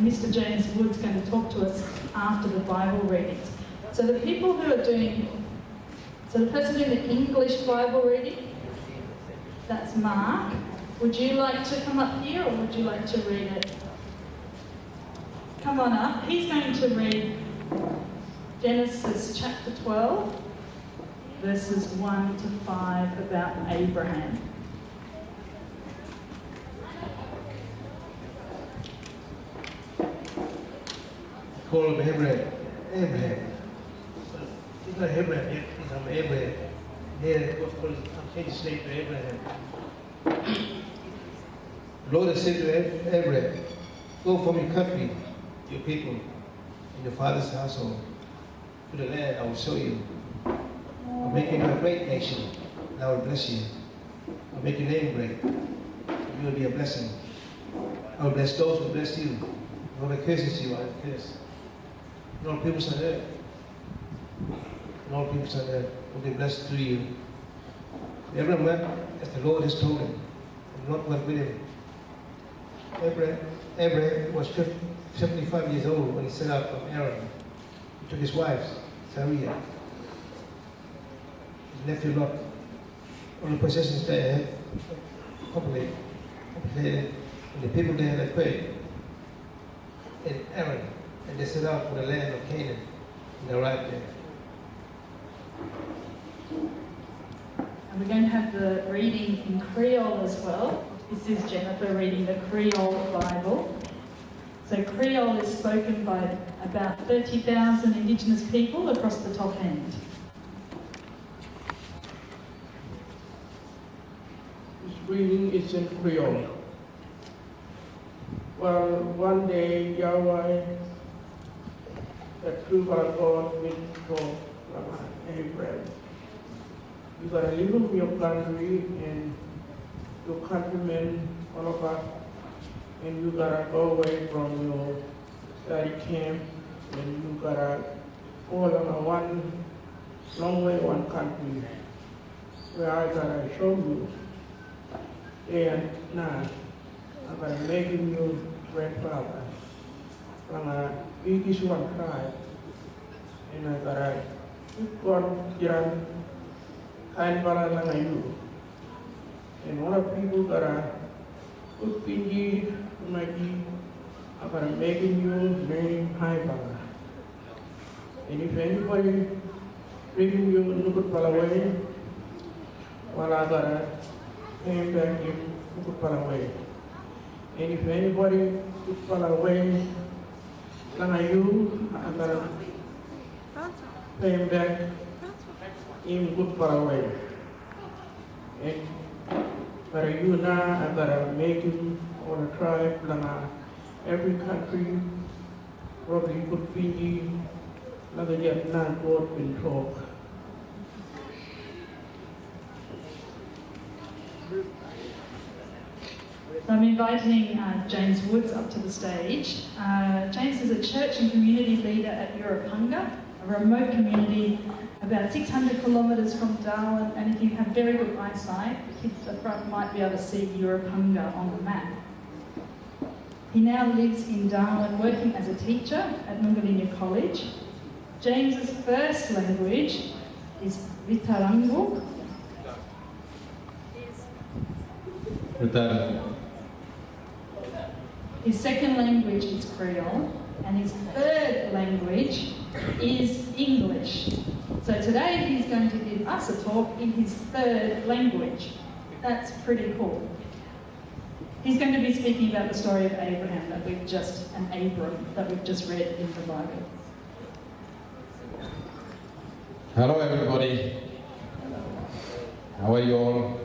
Mr. James Wood's going to talk to us after the Bible readings. So the people who are doing, so the person doing the English Bible reading, that's Mark. Would you like to come up here or would you like to read it? Come on up. He's going to read Genesis chapter 12, verses 1 to 5 about Abraham. Call him Abraham. He's not Abraham yet, he's Abraham. Here, of course, I'm changing his name to Abraham. The Lord has said to Abraham, go from your country, your people, and your father's household, to the land I will show you. I'll make you a great nation, and I will bless you. I'll make your name great, and you will be a blessing. I will bless those who bless you. No one curses you, I will curse. And all peoples on earth, will be blessed through you. Abram went as the Lord has told him, and the Lord went with him. Abraham was 75 years old when he set out from Haran. He took his wife, Sarai, his nephew Lot, all the possessions they had, and the people there had prayed in Haran, and they set out for the land of Canaan, and they arrived there. And we're going to have the reading in Creole as well. This is Jennifer reading the Creole Bible. So Creole is spoken by about 30,000 Indigenous people across the top end. This reading is in Creole. Well, one day Yahweh, the true God, will talk about Abram. You gotta leave from your country and your countrymen, all of us, and you gotta go away from your study camp, and you gotta go along one long way, one country, where I gotta show you. And now, I'm gonna make you grandfather from a biggest one tribe, and I gotta keep on getting kind of you. And one of people gotta put Pinji, Magi, I'm gonna make you name Haibala. And if anybody bringing you Nukut Palaway, well, I gotta name back him Nukut Palaway. And if anybody put Palaway, Langayu, I'm gonna pay him back in good Palaway. And for you now, I gotta make him on a tribe, Langa, every country, probably good Fiji, Langa Jet Nan Board in talk. So I'm inviting James Woods up to the stage. James is a church and community leader at Europunga, a remote community about 600 kilometres from Darwin, and if you have very good eyesight, the kids at the front might be able to see Europunga on the map. He now lives in Darwin working as a teacher at Nungalinya College. James's first language is Vitarangu. His second language is Creole, and his third language is English. So today he's going to give us a talk in his third language. That's pretty cool. He's going to be speaking about the story of Abraham that we've just read in the Bible. Hello everybody. How are you all?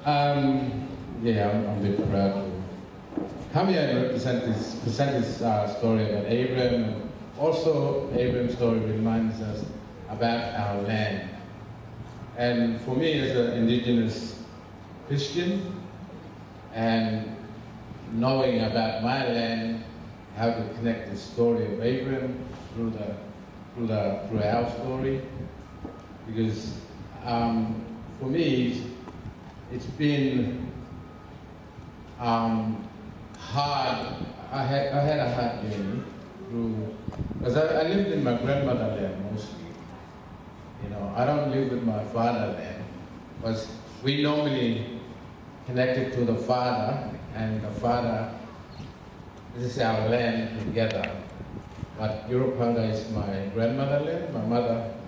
I'm a bit proud to come here and present this story about Abram. Also, Abram's story reminds us about our land. And for me, as an indigenous Christian, and knowing about my land, how to connect the story of Abram through our story, because for me, it's been I had a hard journey through, because I lived in my grandmotherland mostly. You know, I don't live with my fatherland, because we normally connected to the father, and the father, this is our land together. But Europanga is my grandmotherland, my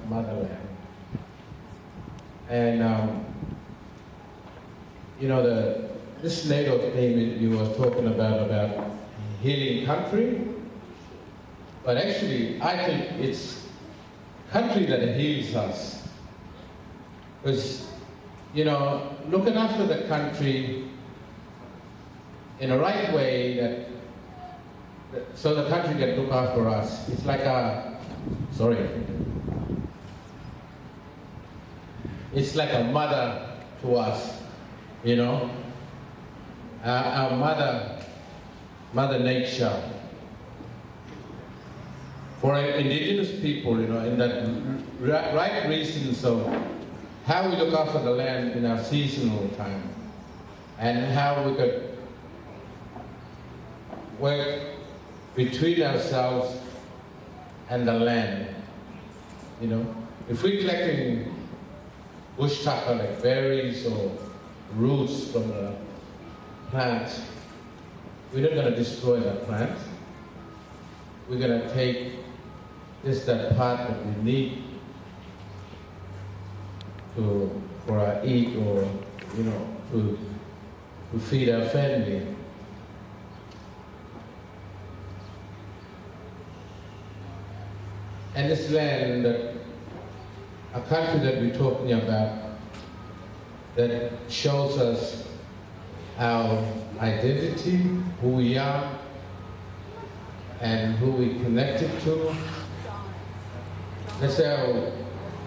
motherland. And you know, this native thing you were talking about healing country, but actually I think it's country that heals us. Because, you know, looking after the country in a right way so the country can look after us. It's like it's like a mother to us, you know. Our mother nature. For indigenous people, you know, in that right reasons of how we look after the land in our seasonal time, and how we could work between ourselves and the land. You know, if we're collecting bush tucker like berries or roots from the plant, we're not going to destroy that plant. We're going to take just that part that we need for our eat, or, you know, to feed our family. And this land, a country that we're talking about, that shows us our identity, who we are, and who we connected to. That's how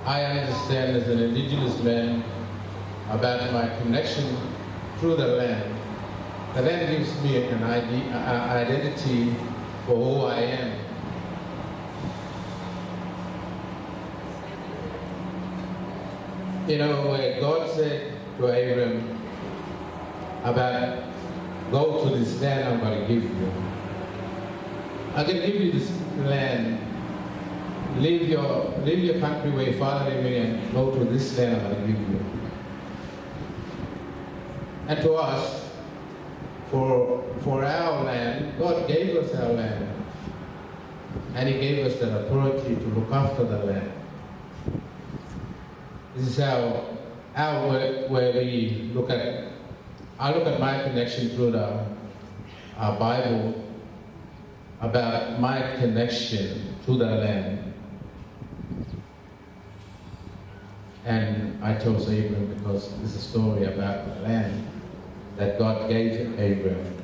I understand as an indigenous man about my connection through the land. The land gives me an identity for who I am. You know, where God said to Abram about, go to this land I'm going to give you. I can give you this land. Leave your country where your father lived and go to this land I'm going to give you. And to us, for our land, God gave us our land. And He gave us the authority to look after the land. This is our work, where we look at, I look at my connection through our Bible, about my connection to the land. And I chose Abram because it's a story about the land that God gave Abram.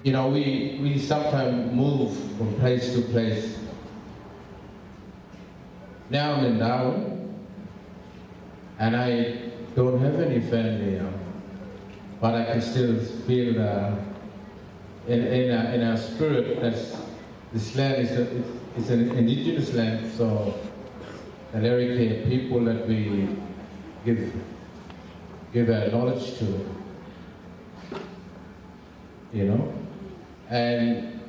You know, we sometimes move from place to place. Now I'm in Darwin, and I don't have any family, but I can still feel in our spirit that this land is an indigenous land, so the Larry people that we give our knowledge to, you know. And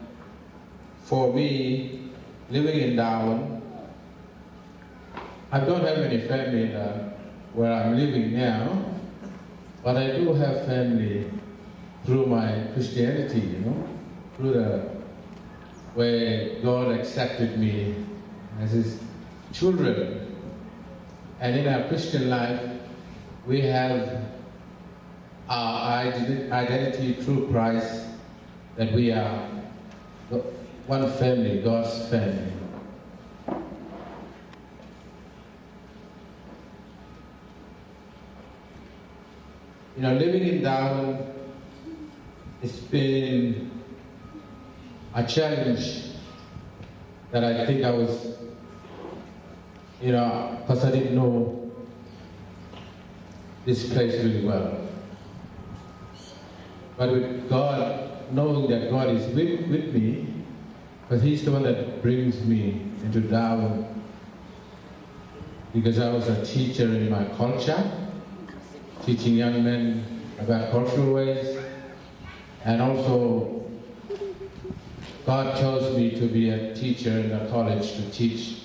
for me, living in Darwin, I don't have any family where I'm living now, but I do have family through my Christianity, you know, through where God accepted me as His children. And in our Christian life, we have our identity through Christ, that we are one family, God's family. You know, living in Darwin, it's been a challenge that I think I was, you know, because I didn't know this place really well. But with God, knowing that God is with me, because He's the one that brings me into Darwin, because I was a teacher in my culture, teaching young men about cultural ways. And also, God chose me to be a teacher in the college to teach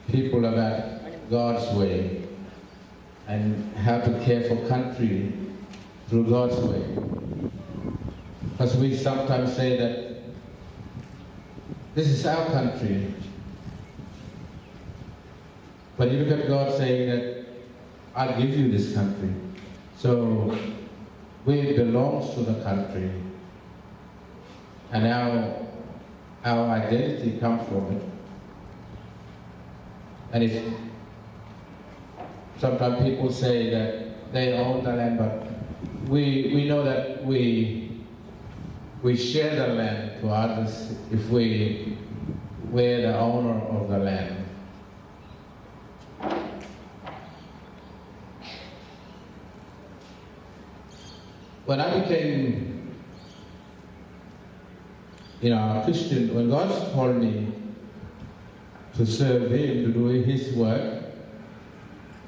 people about God's way and how to care for country through God's way. Because we sometimes say that this is our country. But you look at God saying that I'll give you this country. So we belong to the country. And our identity comes from it. And if sometimes people say that they own the land, but we know that we share the land to others if we're the owner of the land. When I became, a Christian, when God called me to serve Him, to do His work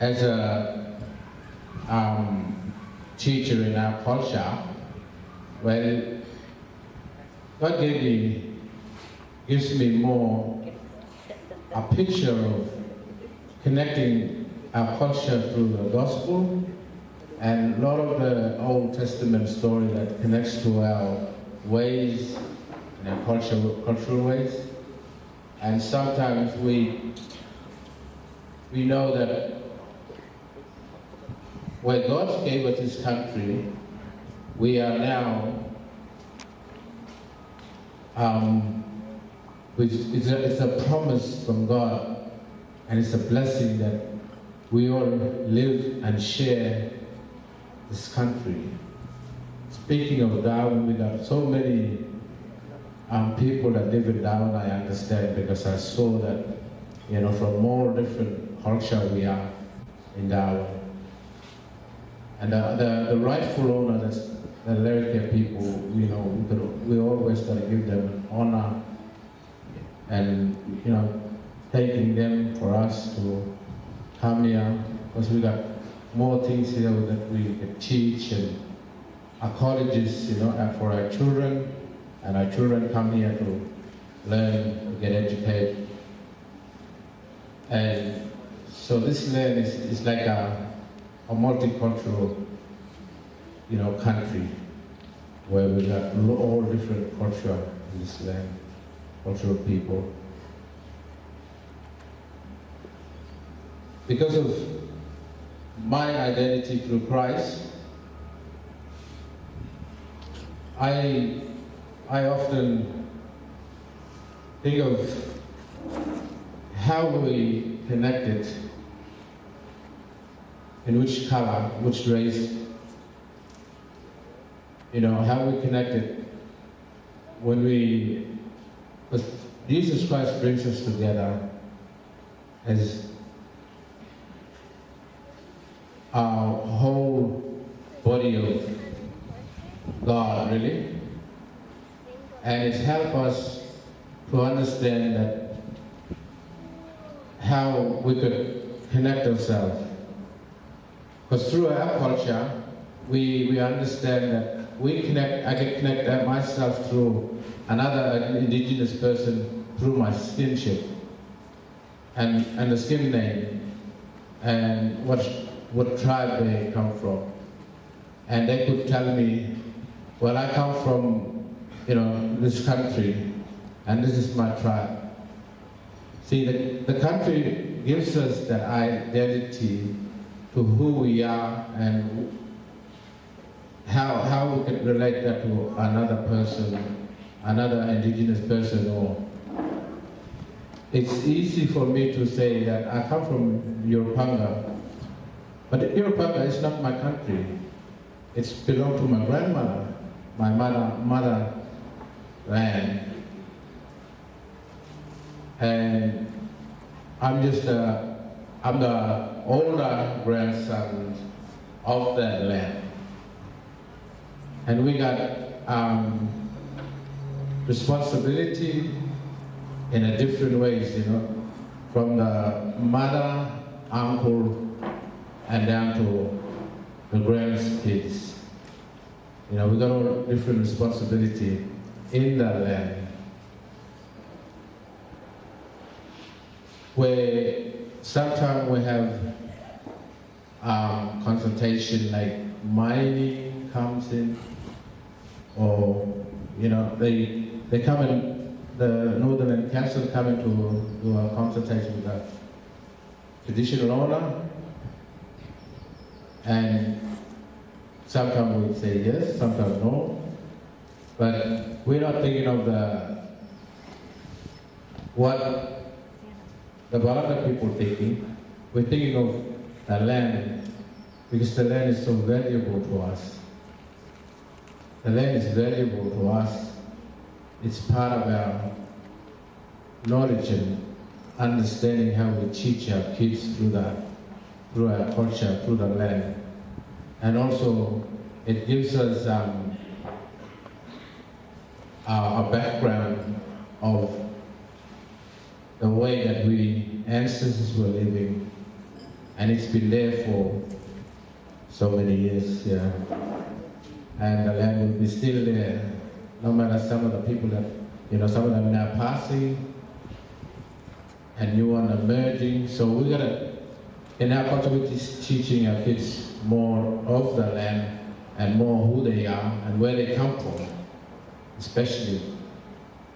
as a teacher in our culture, well, God gives me more a picture of connecting our culture through the gospel and a lot of the Old Testament story that connects to our ways and our cultural ways. And sometimes we know that where God gave us His country, we are now it's a promise from God, and it's a blessing that we all live and share this country. Speaking of Darwin, we got so many people that live in Darwin, I understand, because I saw that, from all different culture we are in Darwin. And the rightful owner, that's the Lerika people, we always got to give them an honor and, thanking them for us to come here, because we got more things here that we can teach, and our colleges, for our children, and our children come here to learn, to get educated. And so this land is like a multicultural, country where we got all different culture in this land, cultural people. Because of my identity through Christ, I often think of how we connected, in which color, which race, how we connected when because Jesus Christ brings us together as our whole body of God, really. And it's helped us to understand that how we could connect ourselves. Because through our culture, we understand that I can connect myself through another indigenous person through my skinship and the skin name and what tribe they come from. And they could tell me, well, I come from, this country, and this is my tribe. See, the country gives us that identity to who we are and how we can relate that to another person, another indigenous person. Or it's easy for me to say that I come from Yoruba, but Yoruba is not my country. It's belonged to my grandmother, my mother land. And I'm the older grandson of that land. And we got responsibility in a different ways, from the mother, uncle, and down to the grandkids. You know, we got all different responsibility in that land. Where sometimes we have consultation like mining comes in, or you know they come in, the Northern Council come in to do a consultation with the traditional owner, and sometimes we say yes, sometimes no, but we're not thinking of what the Barata people thinking. We're thinking of the land, because the land is so valuable to us. The land is valuable to us. It's part of our knowledge and understanding how we teach our kids through our culture, through the land. And also, it gives us a background of the way that we ancestors were living, and it's been there for so many years, yeah. And the land will be still there, no matter some of the people that, you know, some of them now passing, and new one emerging. So we gotta, in our culture, we're just teaching our kids more of the land and more who they are and where they come from, especially.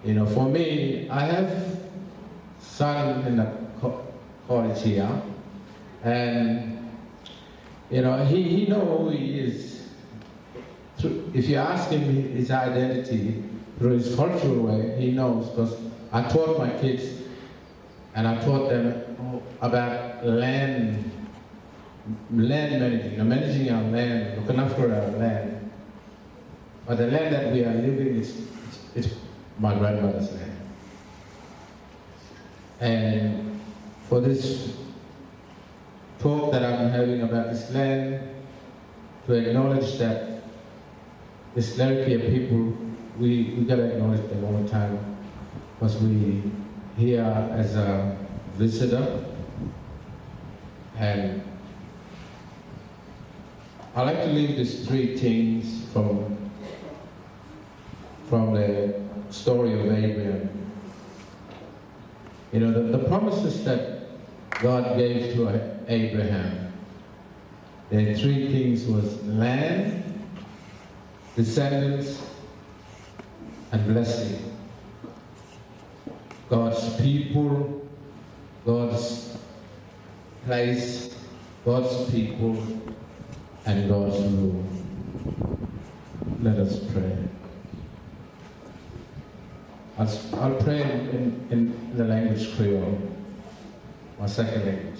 You know, for me, I have son in the college here, and you know, he knows who he is. If you ask him his identity through his cultural way, he knows, because I taught my kids and I taught them about land managing, managing our land, looking after our land. But the land that we are living is my grandmother's land. And for this talk that I'm having about this land, to acknowledge that this Larrakia people, we gotta acknowledge them all the time, because we here as a visitor, and I like to leave these three things from the story of Abram. You know, the promises that God gave to Abraham, the three things was land, descendants, and blessing. God's people, God's place, God's people, and God's rule. Let us pray. I'll pray in the language Creole, my second language.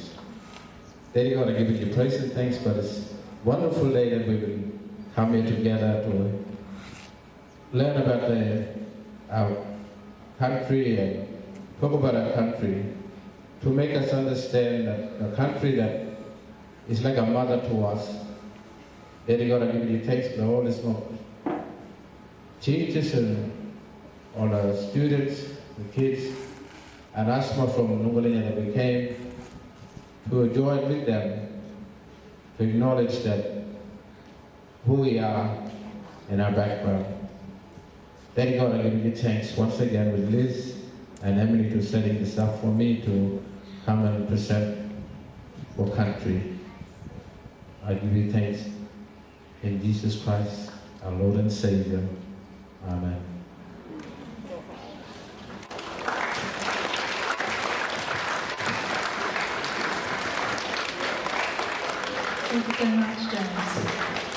Daddy God, I give you praise and thanks for this wonderful day that we will come here together to learn about our country and talk about our country, to make us understand that a country that is like a mother to us. Daddy God, I give you thanks for all these teachers and all the students, the kids, and Asma from Nungalinya that we came to join with them to acknowledge that who we are and our background. Daddy God, I give you thanks once again with Liz and Emily to setting this up for me to come and present for country. I give you thanks in Jesus Christ, our Lord and Savior. Amen. Thank you so much, James.